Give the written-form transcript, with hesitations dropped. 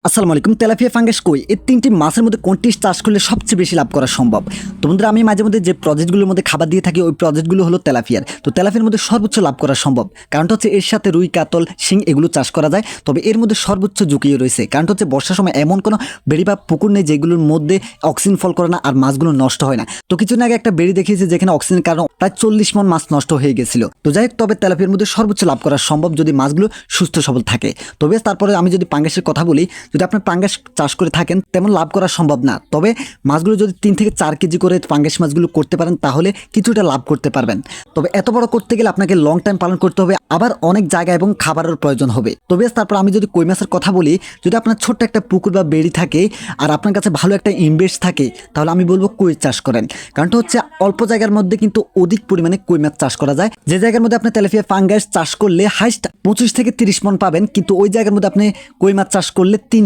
আসসালামু আলাইকুম। Tilapia fungus কই এই তিনটি মাছের মধ্যে কোনটি চাষ করলে সবচেয়ে বেশি লাভ করা সম্ভব? তো বন্ধুরা, আমি মাঝে মধ্যে যে প্রজেক্টগুলোর মধ্যে খাবার দিয়ে থাকি ওই প্রজেক্টগুলো হলো তেলাপিয়ার। তো তেলাপিয়ার মধ্যে সর্বোচ্চ লাভ করা সম্ভব, কারণটা হচ্ছে এর সাথে রুই, কাতল, শিং এগুলো চাষ করা যায়। তবে এর মধ্যে সর্বোচ্চ ঝুঁকিও রয়েছে, কারণটা হচ্ছে বর্ষার সময় এমন কোনো বেড়ি বা পুকুর নেই যেগুলোর মধ্যে অক্সিজেন ফল করে না আর মাছগুলো নষ্ট হয় না। তো কিছুদিন আগে একটা বেড়ি দেখিয়েছে যেখানে অক্সিজেনের কারণে প্রায় 40 মন মাছ নষ্ট হয়ে গেছিল। তো যাই হোক, তবে তেলাপিয়ার মধ্যে সর্বোচ্চ লাভ করা সম্ভব যদি মাছগুলো সুস্থ সবল থাকে। তবে তারপরে আমি যদি পাঙ্গাসের কথা বলি, যদি আপনার পাঙ্গাস চাষ করে থাকেন তেমন লাভ করা সম্ভব না। তবে মাছগুলো যদি 3 থেকে 4 কেজি করে পাঙ্গাস মাছগুলো করতে পারেন তাহলে কিছুটা লাভ করতে পারবেন। তবে এত বড় করতে গেলে আপনাকে লং টাইম পালন করতে হবে, আবার অনেক জায়গা এবং খাবারের প্রয়োজন হবে। তবে তারপর আমি যদি কই মাছের কথা বলি, যদি আপনার ছোট্ট একটা পুকুর বা বেড়ি থাকে আর আপনার কাছে ভালো একটা ইনভেস্ট থাকে তাহলে আমি বলবো কই চাষ করেন। কারণটা হচ্ছে অল্প জায়গার মধ্যে কিন্তু অধিক পরিমাণে কই মাছ চাষ করা যায়। যে জায়গার মধ্যে আপনি তেলাপিয়া ফাঙ্গাস চাষ করলে হাইস্ট 25 থেকে 30 মন পাবেন, কিন্তু ওই জায়গার মধ্যে আপনি কই মাছ চাষ করলে 3